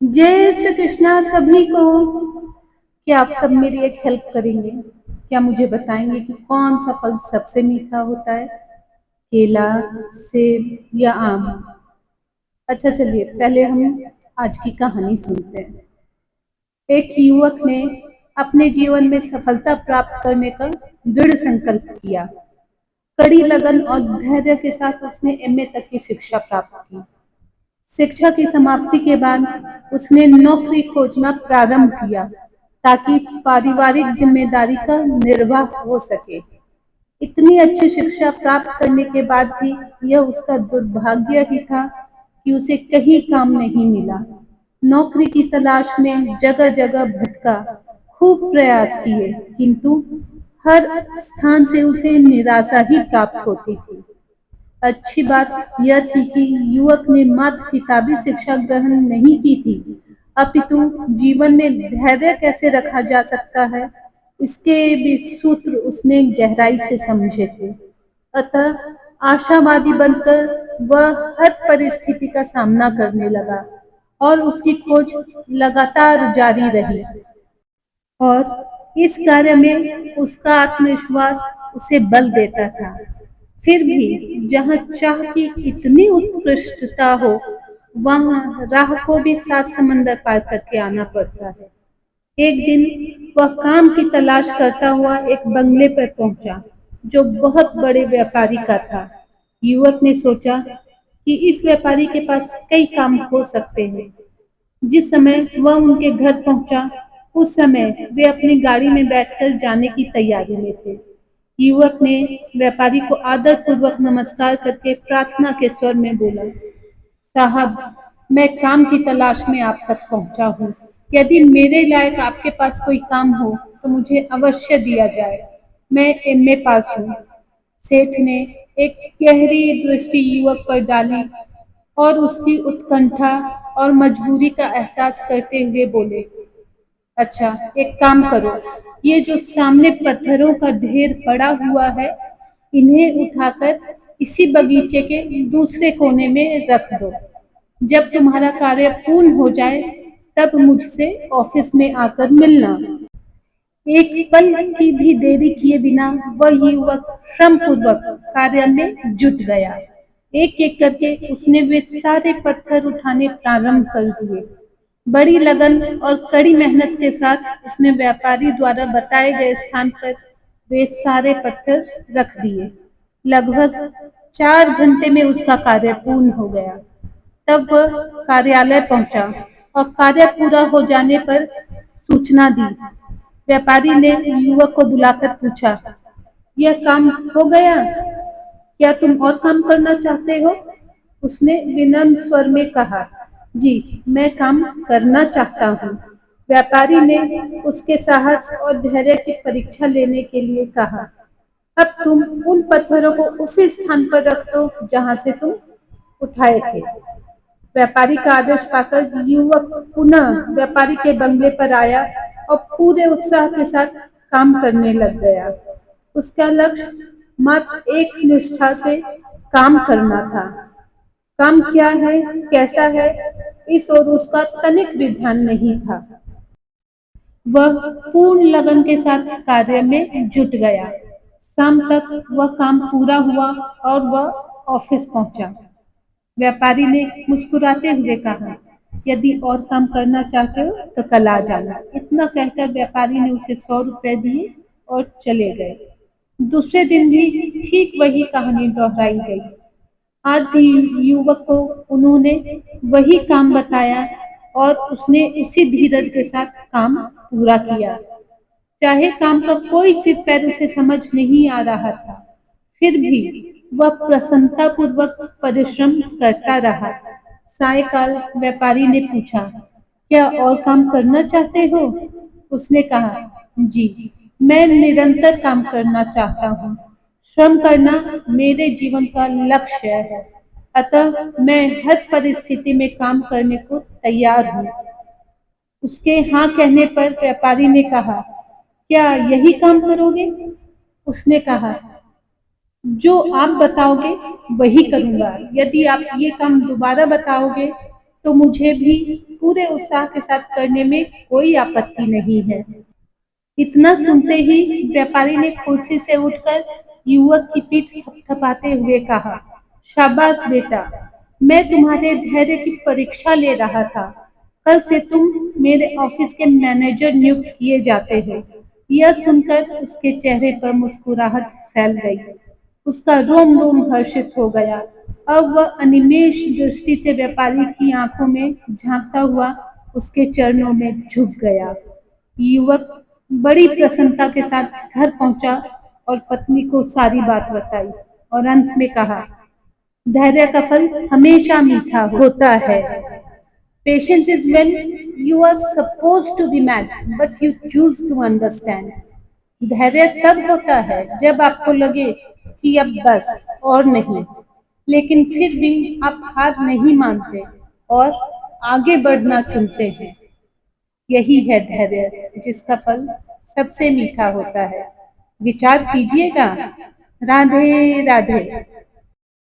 जय श्री कृष्णा सभी को। क्या आप सब मेरी एक हेल्प करेंगे? क्या मुझे बताएंगे कि कौन सा फल सबसे मीठा होता है? केला, सेब या आम? अच्छा चलिए पहले हम आज की कहानी सुनते हैं। एक युवक ने अपने जीवन में सफलता प्राप्त करने का दृढ़ संकल्प किया। कड़ी लगन और धैर्य के साथ उसने एमए तक की शिक्षा प्राप्त की। शिक्षा की समाप्ति के बाद उसने नौकरी खोजना प्रारंभ किया ताकि पारिवारिक जिम्मेदारी का निर्वाह हो सके। इतनी अच्छी शिक्षा प्राप्त करने के बाद भी यह उसका दुर्भाग्य ही था कि उसे कहीं काम नहीं मिला। नौकरी की तलाश में जगह जगह भटका, खूब प्रयास किए, किंतु हर स्थान से उसे निराशा ही प्राप्त होती थी। अच्छी बात यह थी कि युवक ने मात्र किताबी शिक्षा ग्रहण नहीं की थी, अपितु जीवन में धैर्य कैसे रखा जा सकता है, इसके भी सूत्र उसने गहराई से समझे थे। अतः आशावादी बनकर वह हर परिस्थिति का सामना करने लगा और उसकी खोज लगातार जारी रही। और इस कार्य में उसका आत्मविश्वास उसे बल देता था। फिर भी जहाँ चाह की इतनी उत्कृष्टता हो, वहाँ राह को भी सात समंदर पार करके आना पड़ता है। एक दिन वह काम की तलाश करता हुआ एक बंगले पर पहुंचा, जो बहुत बड़े व्यापारी का था। युवक ने सोचा कि इस व्यापारी के पास कई काम हो सकते हैं। जिस समय वह उनके घर पहुंचा, उस समय वे अपनी गाड़ी में बैठकर जाने की तैयारी में थे। युवक ने व्यापारी को आदर पूर्वक नमस्कार करके प्रार्थना के स्वर में बोला, साहब, मैं काम की तलाश में आप तक पहुंचा हूँ। यदि मेरे लायक आपके पास कोई काम हो तो मुझे अवश्य दिया जाए। मैं एमए पास हूँ। सेठ ने एक गहरी दृष्टि युवक पर डाली और उसकी उत्कंठा और मजबूरी का एहसास करते हुए बोले, अच्छा एक काम करो, ये जो सामने पत्थरों का ढेर पड़ा हुआ है, इन्हें उठाकर इसी बगीचे के दूसरे कोने में रख दो। जब तुम्हारा कार्य पूर्ण हो जाए तब मुझसे ऑफिस में आकर मिलना। एक पल की भी देरी किए बिना वह युवक श्रम पूर्वक कार्य में जुट गया। एक एक करके उसने वे सारे पत्थर उठाने प्रारंभ कर दिए। बड़ी लगन और कड़ी मेहनत के साथ उसने व्यापारी द्वारा बताए गए स्थान पर वे सारे पत्थर रख दिए। लगभग 4 घंटे में उसका कार्य पूर्ण हो गया। तब वह कार्यालय पहुंचा और कार्य पूरा हो जाने पर सूचना दी। व्यापारी ने युवक को बुलाकर पूछा, यह काम हो गया? क्या तुम और काम करना चाहते हो? उसने विनम्र स्वर में कहा, जी, मैं काम करना चाहता हूँ। व्यापारी ने उसके साहस और धैर्य की परीक्षा लेने के लिए कहा, अब तुम उन पत्थरों को उसी स्थान पर रख दो जहाँ से तुम उठाए थे। व्यापारी का आदेश पाकर युवक पुनः व्यापारी के बंगले पर आया और पूरे उत्साह के साथ काम करने लग गया। उसका लक्ष्य मात्र एक निष्ठा से काम करना था। काम क्या है, कैसा है, इस ओर उसका तनिक भी ध्यान नहीं था। वह पूर्ण लगन के साथ कार्य में जुट गया। शाम तक वह काम पूरा हुआ और वह ऑफिस पहुंचा। व्यापारी ने मुस्कुराते हुए कहा, यदि और काम करना चाहते हो तो कल आ जाना। इतना कहकर व्यापारी ने उसे 100 रुपए दिए और चले गए। दूसरे दिन भी ठीक वही कहानी दोहराई गई। आज भी युवक को उन्होंने वही काम बताया और उसने उसी धीरज के साथ काम पूरा किया। चाहे काम का कोई सिर पैर उसे समझ नहीं आ रहा था, फिर भी वह प्रसन्नता पूर्वक परिश्रम करता रहा। सायकाल व्यापारी ने पूछा, क्या और काम करना चाहते हो? उसने कहा, जी, मैं निरंतर काम करना चाहता हूँ। श्रम करना मेरे जीवन का लक्ष्य है, अतः मैं हर परिस्थिति में काम करने को तैयार हूँ। उसके हाँ कहने पर व्यापारी ने कहा, क्या यही काम करोगे? उसने कहा, जो आप बताओगे वही करूँगा। यदि आप ये काम दोबारा बताओगे तो मुझे भी पूरे उत्साह के साथ करने में कोई आपत्ति नहीं है। इतना सुनते ही व्यापारी ने कुर्सी से उठकर युवक की पीठ थपथपाते हुए कहा, शाबाश बेटा, मैं तुम्हारे धैर्य की परीक्षा ले रहा था। कल से तुम मेरे ऑफिस के मैनेजर नियुक्त किए जाते हो। यह सुनकर उसके चेहरे पर मुस्कुराहट फैल गई। उसका रोम रोम हर्षित हो गया। अब वह अनिमेष दृष्टि से व्यापारी की आंखों में झांकता हुआ उसके चरणों में झुक गया। युवक बड़ी प्रसन्नता के साथ घर पहुंचा और पत्नी को सारी बात बताई और अंत में कहा, धैर्य का फल हमेशा मीठा होता है। Patience is when you are supposed to be mad but you choose to understand. धैर्य तब होता है जब आपको लगे कि अब बस और नहीं, लेकिन फिर भी आप हार नहीं मानते और आगे बढ़ना चुनते हैं। यही है धैर्य, जिसका फल सबसे मीठा होता है। विचार कीजिएगा। राधे राधे।